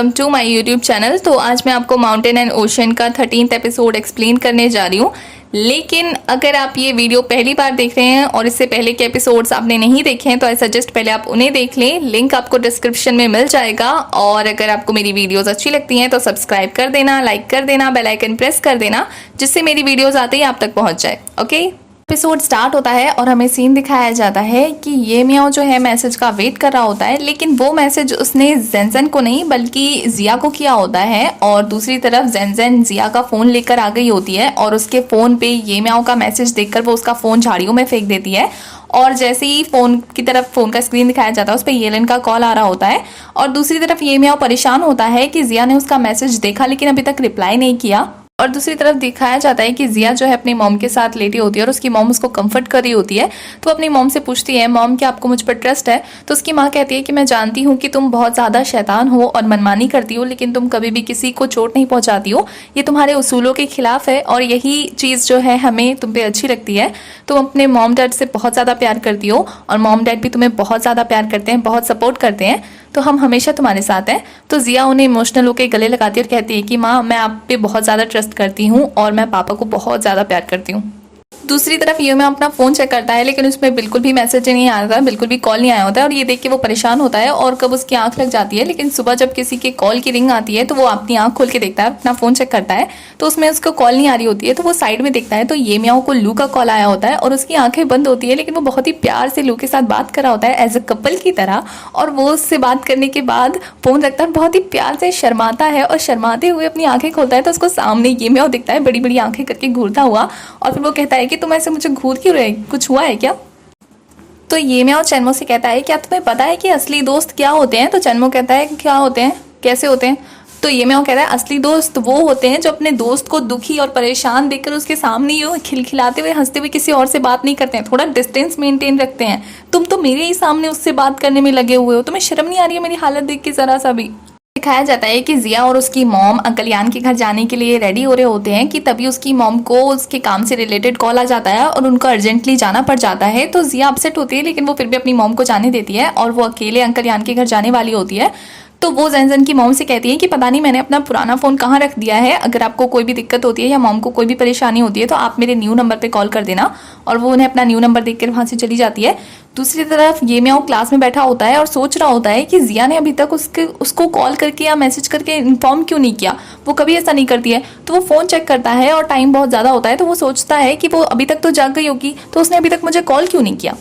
Welcome to my YouTube channel. तो आज मैं आपको माउंटेन एंड ओशन का 13th एपिसोड एक्सप्लेन करने जा रही हूँ। लेकिन अगर आप ये वीडियो पहली बार देख रहे हैं और इससे पहले के एपिसोड्स आपने नहीं देखे हैं तो आई सजेस्ट पहले आप उन्हें देख लें। लिंक आपको डिस्क्रिप्शन में मिल जाएगा। और अगर आपको मेरी वीडियोस अच्छी लगती हैं तो सब्सक्राइब कर देना, लाइक कर देना, बेल आइकन प्रेस कर देना, जिससे मेरी वीडियोस आते ही आप तक पहुँच जाए। ओके, एपिसोड स्टार्ट होता है और हमें सीन दिखाया जाता है कि ये मियाओ जो है मैसेज का वेट कर रहा होता है, लेकिन वो मैसेज उसने जेनजेन को नहीं बल्कि जिया को किया होता है। और दूसरी तरफ जेनजेन जिया का फ़ोन लेकर आ गई होती है और उसके फ़ोन पे ये मियाओ का मैसेज देखकर वो उसका फ़ोन झाड़ियों में फेंक देती है। और जैसे ही फ़ोन की तरफ फ़ोन का स्क्रीन दिखाया जाता है उस पर येलन का कॉल आ रहा होता है। और दूसरी तरफ ये मियाओ परेशान होता है कि जिया ने उसका मैसेज देखा लेकिन अभी तक रिप्लाई नहीं किया। और दूसरी तरफ दिखाया जाता है कि जिया जो है अपनी मॉम के साथ लेटी होती है और उसकी मॉम उसको कंफर्ट कर रही होती है। तो अपनी मॉम से पूछती है, मॉम क्या आपको मुझ पर ट्रस्ट है? तो उसकी माँ कहती है कि मैं जानती हूँ कि तुम बहुत ज़्यादा शैतान हो और मनमानी करती हो, लेकिन तुम कभी भी किसी को चोट नहीं पहुँचाती हो। ये तुम्हारे उसूलों के खिलाफ है और यही चीज़ जो है हमें तुम पे अच्छी लगती है। तुम अपने मॉम डैड से बहुत ज़्यादा प्यार करती हो और मॉम डैड भी तुम्हें बहुत ज़्यादा प्यार करते हैं, बहुत सपोर्ट करते हैं। तो हम हमेशा तुम्हारे साथ हैं। तो जिया उन्हें इमोशनल होकर गले लगाती है और कहती है कि माँ, मैं आप पे बहुत ज़्यादा ट्रस्ट करती हूँ और मैं पापा को बहुत ज़्यादा प्यार करती हूँ। दूसरी तरफ ये मैं अपना फ़ोन चेक करता है लेकिन उसमें बिल्कुल भी मैसेज नहीं आया होता है, बिल्कुल भी कॉल नहीं आया होता है। और ये देख के वो परेशान होता है और कब उसकी आंख लग जाती है। लेकिन सुबह जब किसी के कॉल की रिंग आती है तो वो अपनी आंख खोल के देखता है, अपना फ़ोन चेक करता है तो उसमें उसको कॉल नहीं आ रही होती है। तो वो साइड में देखता है तो ये मियाओ को लू का कॉल आया होता है और उसकी आंखें बंद होती है, लेकिन वो बहुत ही प्यार से लू के साथ बात कर रहा होता है एज अ कपल की तरह। और वो उससे बात करने के बाद फ़ोन रखता है, बहुत ही प्यार से शर्माता है और शर्माते हुए अपनी आंखें खोलता है तो उसको सामने ये मियाओ दिखता है, बड़ी बड़ी आंखें करके घूरता हुआ। और फिर वो कहता है कि तुम ऐसे मुझे घूर क्यों रहे, कुछ हुआ है क्या? तो ये मियाओ चैनमो से कहता है, क्या तुम्हें पता है कि असली दोस्त क्या होते हैं? तो चैनमो कहता है, क्या होते हैं, कैसे होते हैं? तो ये मियाओ कहता है, असली दोस्त वो होते हैं जो अपने दोस्त को दुखी और परेशान देखकर उसके सामने यूं खिलखिलाते हुए हंसते हुए किसी और से बात नहीं करते हैं, थोड़ा डिस्टेंस मेंटेन रखते हैं। तुम तो मेरे ही सामने उससे बात करने में लगे हुए हो, तुम्हें शर्म नहीं आ रही है मेरी हालत देख के जरा सा भी? दिखाया जाता है कि जिया और उसकी मॉम अंकल यान के घर जाने के लिए रेडी हो रहे होते हैं कि तभी उसकी मॉम को उसके काम से रिलेटेड कॉल आ जाता है और उनको अर्जेंटली जाना पड़ जाता है। तो जिया अपसेट होती है लेकिन वो फिर भी अपनी मॉम को जाने देती है और वो अकेले अंकल यान के घर जाने वाली होती है। तो वो जेनजेन की मॉम से कहती है कि पता नहीं मैंने अपना पुराना फ़ोन कहाँ रख दिया है, अगर आपको कोई भी दिक्कत होती है या मॉम को कोई भी परेशानी होती है तो आप मेरे न्यू नंबर पे कॉल कर देना। और वो उन्हें अपना न्यू नंबर देकर वहाँ से चली जाती है। दूसरी तरफ ये मियाओ क्लास में बैठा होता है और सोच रहा होता है कि जिया ने अभी तक उसको कॉल करके या मैसेज करके इन्फॉर्म क्यों नहीं किया, वो कभी ऐसा नहीं करती है। तो वो फ़ोन चेक करता है और टाइम बहुत ज़्यादा होता है तो वो सोचता है कि वो अभी तक तो जाग गई होगी, तो उसने अभी तक मुझे कॉल क्यों नहीं किया।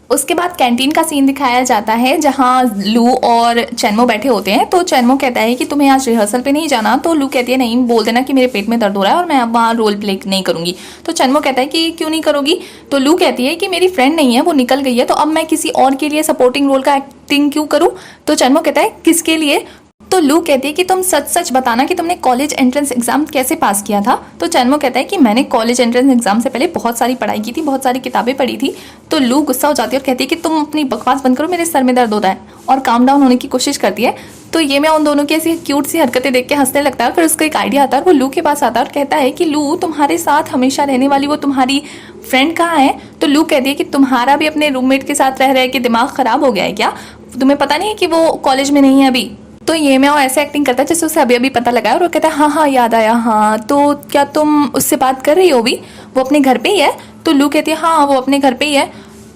उसके बाद कैंटीन का सीन दिखाया जाता है जहाँ लू और चैनमो बैठे होते हैं। तो चैनमो कहता है कि तुम्हें आज रिहर्सल पे नहीं जाना। तो लू कहती है, नहीं, बोल देना कि मेरे पेट में दर्द हो रहा है और मैं अब वहाँ रोल प्ले नहीं करूँगी। तो चैनमो कहता है कि क्यों नहीं करोगी? तो लू कहती है कि मेरी फ्रेंड नहीं है, वो निकल गई है, तो अब मैं किसी और के लिए सपोर्टिंग रोल का एक्टिंग क्यों करूँ? तो चैनमो कहता है, किसके लिए? तो लू कहती है कि तुम सच सच बताना कि तुमने कॉलेज एंट्रेंस एग्जाम कैसे पास किया था। तो चैनमो कहता है कि मैंने कॉलेज एंट्रेंस एग्जाम से पहले बहुत सारी पढ़ाई की थी, बहुत सारी किताबें पढ़ी थी। तो लू गुस्सा हो जाती है और कहती है कि तुम अपनी बकवास बंद करो, मेरे सर में दर्द होता है, और काम डाउन होने की कोशिश करती है। तो ये मैं उन दोनों की ऐसी क्यूट सी हरकतें देख के हंसने लगता है। फिर उसका एक आइडिया आता है और वो लू के पास आता है और कहता है कि लू, तुम्हारे साथ हमेशा रहने वाली वो तुम्हारी फ्रेंड कहाँ है? तो लू कहती है कि तुम्हारा भी अपने रूममेट के साथ रह के दिमाग खराब हो गया है क्या? तुम्हें पता नहीं है कि वो कॉलेज में नहीं है अभी? तो ये मैं ऐसे एक्टिंग करता है जैसे उसे अभी अभी पता लगा है और वो कहता है, हाँ हाँ याद आया, हाँ, तो क्या तुम उससे बात कर रही हो अभी? वो अपने घर पे ही है? तो लू कहती है, हाँ, वो अपने घर पे ही है।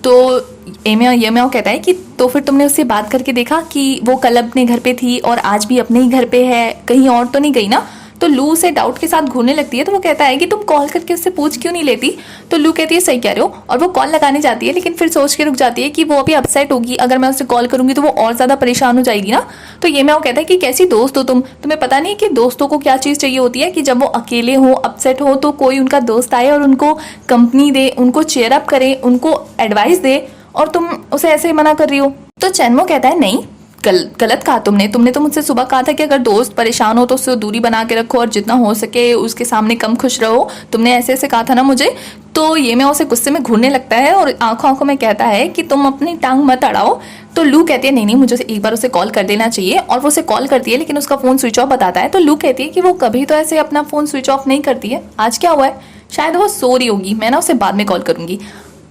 तो ये मैं कहता है कि तो फिर तुमने उससे बात करके देखा कि वो कल अपने घर पे थी और आज भी अपने ही घर पे है, कहीं और तो नहीं गई ना? तो लू से डाउट के साथ घूरने लगती है। तो वो कहता है कि तुम कॉल करके उससे पूछ क्यों नहीं लेती? तो लू कहती है, सही कह रहे हो, और वो कॉल लगाने जाती है लेकिन फिर सोच के रुक जाती है कि वो अभी अपसेट होगी, अगर मैं उससे कॉल करूंगी तो वो और ज़्यादा परेशान हो जाएगी ना। तो ये मैं कहता है कि कैसी दोस्त हो तुम्हें पता नहीं कि दोस्तों को क्या चीज़ चाहिए होती है, कि जब वो अकेले हो, अपसेट हो, तो कोई उनका दोस्त आए और उनको कंपनी दे, उनको चेयर अप करे, उनको एडवाइस दे, और तुम उसे ऐसे ही मना कर रही हो। तो चैनमो कहता है, नहीं, गलत कहा तुमने तो मुझसे सुबह कहा था कि अगर दोस्त परेशान हो तो उससे दूरी बना के रखो और जितना हो सके उसके सामने कम खुश रहो, तुमने ऐसे ऐसे कहा था ना मुझे। तो ये मैं उसे गुस्से में घूरने लगता है और आंखों आंखों में कहता है कि तुम अपनी टांग मत अड़ाओ। तो लू कहती है, नहीं, मुझे एक बार उसे कॉल कर देना चाहिए, और वो उसे कॉल करती है लेकिन उसका फ़ोन स्विच ऑफ बताता है। तो लू कहती है कि वो कभी तो ऐसे अपना फ़ोन स्विच ऑफ नहीं करती है, आज क्या हुआ है? शायद वो सो रही होगी, मैं ना उसे बाद में कॉल करूँगी।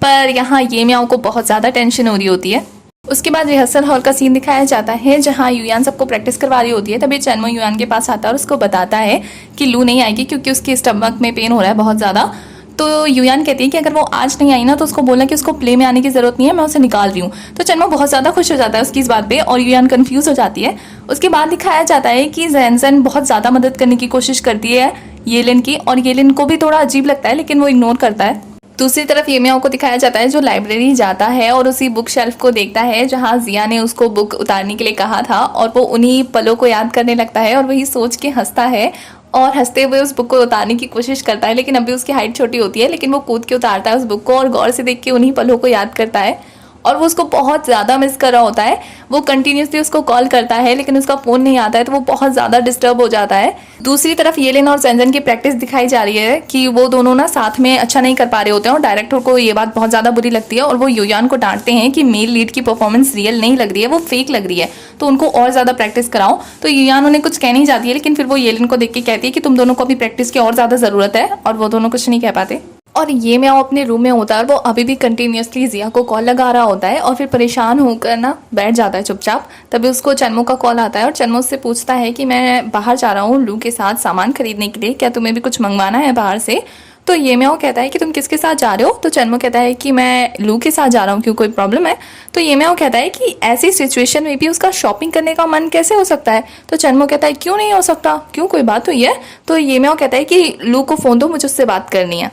पर यहाँ ये मियाओ को बहुत ज़्यादा टेंशन हो रही होती है। उसके बाद रिहर्सल हॉल का सीन दिखाया जाता है जहाँ युयान सबको प्रैक्टिस करवा रही होती है। तभी चैनमो युयान के पास आता है और उसको बताता है कि लू नहीं आएगी क्योंकि उसके स्टमक में पेन हो रहा है बहुत ज़्यादा। तो युयान कहती है कि अगर वो आज नहीं आई ना तो उसको बोलना कि उसको प्ले में आने की ज़रूरत नहीं है, मैं उसे निकाल रही हूँ। तो चैनमो बहुत ज़्यादा खुश हो जाता है उसकी इस बात पे और युयान कंफ्यूज हो जाती है। उसके बाद दिखाया जाता है कि ज़ेनज़ेन बहुत ज़्यादा मदद करने की कोशिश करती है येलिन की, और येलिन को भी थोड़ा अजीब लगता है लेकिन वो इग्नोर करता है। दूसरी तरफ येमियाओ को दिखाया जाता है जो लाइब्रेरी जाता है और उसी बुक शेल्फ को देखता है जहाँ जिया ने उसको बुक उतारने के लिए कहा था, और वो उन्हीं पलों को याद करने लगता है और वही सोच के हंसता है और हंसते हुए उस बुक को उतारने की कोशिश करता है। लेकिन अभी उसकी हाइट छोटी होती है, लेकिन वो कूद के उतारता है उस बुक को और गौर से देख के उन्हीं पलों को याद करता है और वो उसको बहुत ज़्यादा मिस कर रहा होता है। वो कंटिन्यूसली उसको कॉल करता है लेकिन उसका फ़ोन नहीं आता है, तो वो बहुत ज़्यादा डिस्टर्ब हो जाता है। दूसरी तरफ येलिन और ज़ेनज़ेन की प्रैक्टिस दिखाई जा रही है कि वो दोनों ना साथ में अच्छा नहीं कर पा रहे होते हैं और डायरेक्टर को ये बात बहुत ज़्यादा बुरी लगती है और वो युयान को डांटते हैं कि मेल लीड की परफॉर्मेंस रियल नहीं लग रही है, वो फेक लग रही है, तो उनको और ज़्यादा प्रैक्टिस कराओ। तो युयान उन्हें कुछ कह नहीं जाती है, लेकिन फिर वो येलिन को देख के कहती है कि तुम दोनों को अभी प्रैक्टिस की और ज़्यादा ज़रूरत है, और वो दोनों कुछ नहीं कह पाते। और येमियाओ अपने रूम में होता है और वो अभी भी कंटिन्यूसली जिया को कॉल लगा रहा होता है और फिर परेशान होकर ना बैठ जाता है चुपचाप। तभी उसको चैनमो का कॉल आता है और चैनमो उससे पूछता है कि मैं बाहर जा रहा हूँ लू के साथ सामान खरीदने के लिए, क्या तुम्हें भी कुछ मंगवाना है बाहर से। तो येमियाओ कहता है कि तुम किसके साथ जा रहे हो। तो चैनमो कहता है कि मैं लू के साथ जा रहा हूँ, क्यों कोई प्रॉब्लम है। तो येमियाओ कहता है कि ऐसी सिचुएशन में भी उसका शॉपिंग करने का मन कैसे हो सकता है। तो चैनमो कहता है क्यों नहीं हो सकता, क्यों कोई बात हुई है। तो येमियाओ कहता है कि लू को फ़ोन दो, मुझे उससे बात करनी है।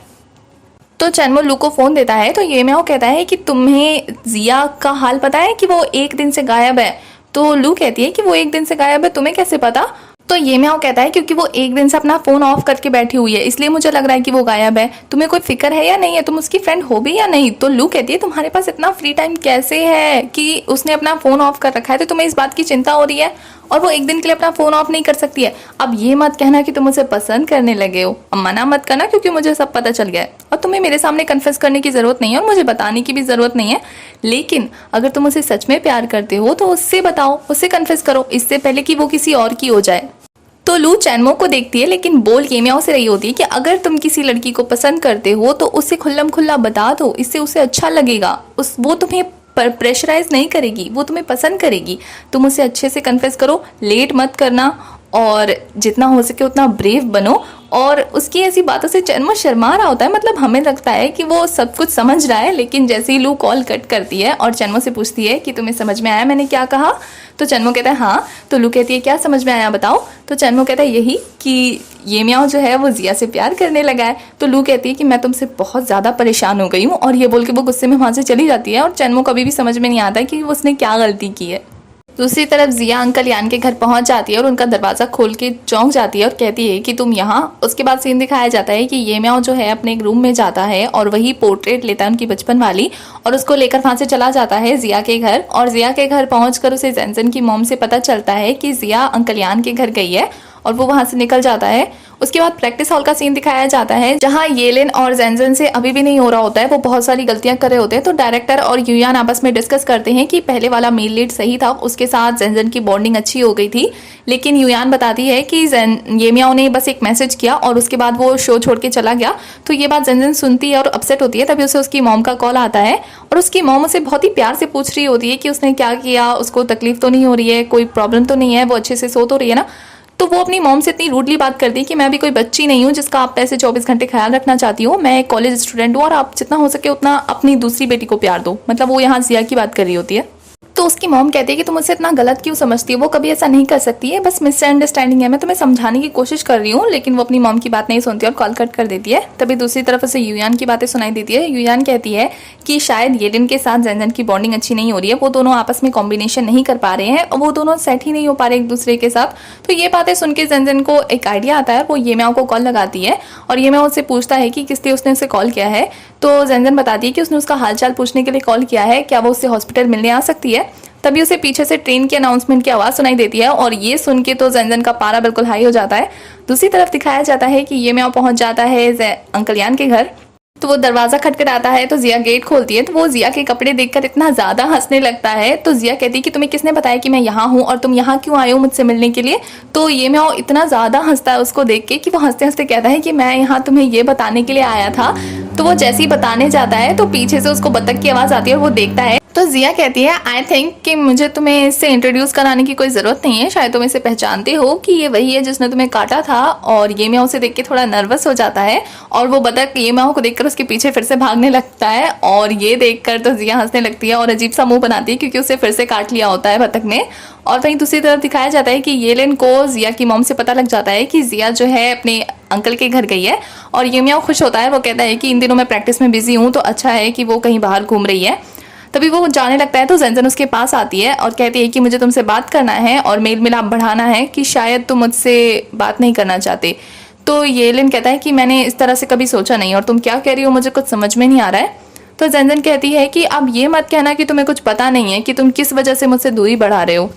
तो चैनमो लू को फ़ोन देता है। तो येमियाओ कहता है कि तुम्हें जिया का हाल पता है कि वो एक दिन से गायब है। तो लू कहती है कि वो एक दिन से गायब है, तुम्हें कैसे पता। तो येमियाओ कहता है क्योंकि वो एक दिन से अपना फ़ोन ऑफ करके बैठी हुई है, इसलिए मुझे लग रहा है कि वो गायब है। तुम्हें कोई फिक्र है या नहीं है, तुम उसकी फ्रेंड हो भी या नहीं। तो लू कहती है तुम्हारे पास इतना फ्री टाइम कैसे है कि उसने अपना फ़ोन ऑफ कर रखा है, तो तुम्हें इस बात की चिंता हो रही है और वो एक दिन के लिए अपना फ़ोन ऑफ नहीं कर सकती है। अब ये मत कहना कि तुम उसे पसंद करने लगे हो, अब मना मत करना क्योंकि मुझे सब पता चल गया है और तुम्हें मेरे सामने कन्फेस करने की ज़रूरत नहीं है और मुझे बताने की भी ज़रूरत नहीं है। लेकिन अगर तुम उसे सच में प्यार करते हो तो उससे बताओ, उससे कन्फेस करो, इससे पहले कि वो किसी और की हो जाए। तो लू चैनमो को देखती है लेकिन बोल येमियाओ से रही होती है कि अगर तुम किसी लड़की को पसंद करते हो तो उससे खुल्लम खुल्ला बता दो, इससे उसे अच्छा लगेगा। वो तुम्हें प्रेशराइज नहीं करेगी, वो तुम्हें पसंद करेगी। तुम उसे अच्छे से कन्फेस करो, लेट मत करना और जितना हो सके उतना ब्रेव बनो। और उसकी ऐसी बातों से चैनमो शर्मा रहा होता है, मतलब हमें लगता है कि वो सब कुछ समझ रहा है, लेकिन जैसे ही लू कॉल कट करती है और चैनमो से पूछती है कि तुम्हें समझ में आया मैंने क्या कहा। तो चैनमो कहता है हाँ। तो लू कहती है क्या समझ में आया बताओ। तो चैनमो कहता है यही कि येमियाओ जो है वो जिया से प्यार करने लगा है। तो लू कहती है कि मैं तुमसे बहुत ज़्यादा परेशान हो गई हूँ, और ये बोल के वो गुस्से में वहाँ से चली जाती है और चैनमो कभी भी समझ में नहीं आता कि उसने क्या गलती की है। दूसरी तरफ जिया अंकल यान के घर पहुंच जाती है और उनका दरवाज़ा खोल के चौंक जाती है और कहती है कि तुम यहाँ। उसके बाद सीन दिखाया जाता है कि येमियाओ जो है अपने एक रूम में जाता है और वही पोर्ट्रेट लेता है उनकी बचपन वाली, और उसको लेकर वहाँ से चला जाता है जिया के घर। और जिया के घर पहुंचकर उसे ज़ेनज़ेन की मॉम से पता चलता है कि जिया अंकल यान के घर गई है और वो वहाँ से निकल जाता है। उसके बाद प्रैक्टिस हॉल का सीन दिखाया जाता है जहाँ येलिन और ज़ेनज़ेन से अभी भी नहीं हो रहा होता है, वो बहुत सारी गलतियां कर रहे होते हैं। तो डायरेक्टर और युयान आपस में डिस्कस करते हैं कि पहले वाला मेल लीड सही था, उसके साथ ज़ेनज़ेन की बॉन्डिंग अच्छी हो गई थी। लेकिन युयान बताती है कि येमियाओ ने बस एक मैसेज किया और उसके बाद वो शो छोड़ के चला गया। तो ये बात ज़ेनज़ेन सुनती है और अपसेट होती है। तभी उसे उसकी मॉम का कॉल आता है और उसकी मॉम उसे बहुत ही प्यार से पूछ रही होती है कि उसने क्या किया, उसको तकलीफ तो नहीं हो रही है, कोई प्रॉब्लम तो नहीं है, वो अच्छे से सो तो रही है ना। तो वो अपनी मॉम से इतनी रूडली बात करती है कि मैं भी कोई बच्ची नहीं हूँ जिसका आप ऐसे 24 घंटे ख्याल रखना चाहती हो, मैं एक कॉलेज स्टूडेंट हूँ और आप जितना हो सके उतना अपनी दूसरी बेटी को प्यार दो। मतलब वो यहाँ जिया की बात कर रही होती है। तो उसकी मॉम कहती है कि तुम उसे इतना गलत क्यों समझती हो, वो कभी ऐसा नहीं कर सकती है, बस मिसअंडरस्टैंडिंग है, मैं तुम्हें समझाने की कोशिश कर रही हूँ। लेकिन वो अपनी मॉम की बात नहीं सुनती और कॉल कट कर देती है। तभी दूसरी तरफ उसे युयान की बातें सुनाई देती है। युयान कहती है कि शायद येलिन के साथ ज़ेनज़ेन की बॉन्डिंग अच्छी नहीं हो रही है, वो दोनों आपस में कॉम्बिनेशन नहीं कर पा रहे हैं और वो दोनों सेट ही नहीं हो पा रहे एक दूसरे के साथ। तो ये बातें सुन के ज़ेनज़ेन को एक आइडिया आता है, वो येमियाओ को कॉल लगाती है और येमियाओ उससे पूछता है कि किस लिए उसने उसे कॉल किया है। तो ज़ेनज़ेन बताती है कि उसने उसका हालचाल पूछने के लिए कॉल किया है, क्या वो उससे हॉस्पिटल मिलने आ सकती है। तभी उसे पीछे से ट्रेन की अनाउंसमेंट की आवाज़ सुनाई देती है और ये सुन के तो ज़ेनज़ेन का पारा बिल्कुल हाई हो जाता है। दूसरी तरफ दिखाया जाता है कि येमियाओ पहुंच जाता है अंकल यान के घर। तो वो दरवाज़ा खटखटाता है तो जिया गेट खोलती है। तो वो जिया के कपड़े देखकर इतना ज़्यादा हंसने लगता है। तो जिया कहती है कि तुम्हें किसने बताया कि मैं यहाँ हूँ और तुम यहाँ क्यों आए हो मुझसे मिलने के लिए। तो येमियाओ इतना ज़्यादा हंसता है उसको देख के कि वो हंसते हंसते कहता है कि मैं यहाँ तुम्हें ये बताने के लिए आया था। तो वो जैसे ही बताने जाता है तो पीछे से उसको बतख की आवाज़ आती है और वो देखता है तो जिया कहती है आई थिंक कि मुझे तुम्हें इससे इंट्रोड्यूस कराने की कोई ज़रूरत नहीं है, शायद तुम इसे पहचानते हो कि ये वही है जिसने तुम्हें काटा था। और ये म्याऊ उसे देख के थोड़ा नर्वस हो जाता है और वो बतख ये म्याऊ को देखकर उसके पीछे फिर से भागने लगता है। और ये देखकर तो जिया हंसने लगती है और अजीब सा मुंह बनाती है क्योंकि उसे फिर से काट लिया होता है बतख ने। और वहीं दूसरी तरफ दिखाया जाता है कि येलेन को जिया की मॉम से पता लग जाता है कि जिया जो है अपने अंकल के घर गई है। और ये म्याऊ खुश होता है, वो कहता है कि इन दिनों मैं प्रैक्टिस में बिजी हूँ तो अच्छा है कि वो कहीं बाहर घूम रही है। तभी वो जाने लगता है तो जेंजन उसके पास आती है और कहती है कि मुझे तुमसे बात करना है और मेल मिलाप बढ़ाना है कि शायद तुम मुझसे बात नहीं करना चाहते। तो येलिन कहता है कि मैंने इस तरह से कभी सोचा नहीं और तुम क्या कह रही हो मुझे कुछ समझ में नहीं आ रहा है। तो जेंजन कहती है कि अब ये मत कहना कि तुम्हें कुछ पता नहीं है कि तुम किस वजह से मुझसे दूरी बढ़ा रहे हो।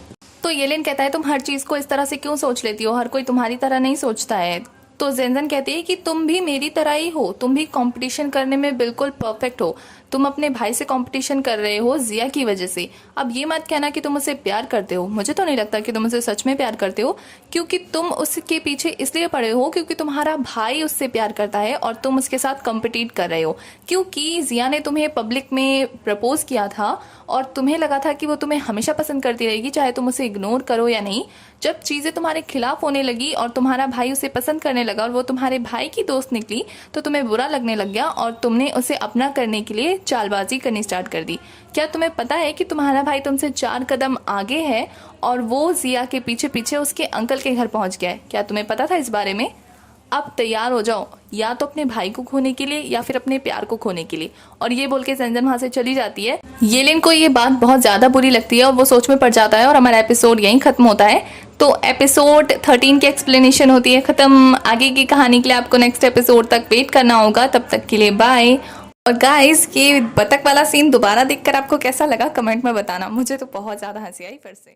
तो येलिन कहता है तुम हर चीज़ को इस तरह से क्यों सोच लेती हो, हर कोई तुम्हारी तरह नहीं सोचता है। तो जेंजन कहती है कि तुम भी मेरी तरह ही हो, तुम भी कंपटीशन करने में बिल्कुल परफेक्ट हो। तुम अपने भाई से कंपटीशन कर रहे हो जिया की वजह से। अब ये मत कहना कि तुम उसे प्यार करते हो, मुझे तो नहीं लगता कि तुम उसे सच में प्यार करते हो, क्योंकि तुम उसके पीछे इसलिए पड़े हो क्योंकि तुम्हारा भाई उससे प्यार करता है और तुम उसके साथ कंपीट कर रहे हो। क्योंकि जिया ने तुम्हें पब्लिक में प्रपोज किया था और तुम्हें लगा था कि वो तुम्हें हमेशा पसंद करती रहेगी चाहे तुम उसे इग्नोर करो या नहीं। जब चीज़ें तुम्हारे खिलाफ होने लगी और तुम्हारा भाई उसे पसंद करने लगा और वो तुम्हारे भाई की दोस्त निकली तो तुम्हें बुरा लगने लग गया और तुमने उसे अपना करने के लिए चालबाजी करनी स्टार्ट कर दी। क्या तुम्हें पता है कि तुम्हारा भाई तुमसे 4 कदम आगे है और वो जिया के पीछे पीछे उसके अंकल के घर पहुंच गया है? क्या तुम्हें पता था इस बारे में? अब तैयार हो जाओ, या तो अपने भाई को खोने के लिए या फिर अपने प्यार को खोने के लिए। और ये बोल के जेंजन वहां से चली जाती है। येलिन को ये बात बहुत ज्यादा बुरी लगती है और वो सोच में पड़ जाता है और हमारा एपिसोड यहीं खत्म होता है। तो एपिसोड 13 की एक्सप्लेनेशन होती है खत्म। आगे की कहानी के लिए आपको नेक्स्ट एपिसोड तक वेट करना होगा। तब तक के लिए बाय। और गाइस ये बतख वाला सीन दोबारा देखकर आपको कैसा लगा कमेंट में बताना, मुझे तो बहुत ज्यादा हंसी आई फिर से।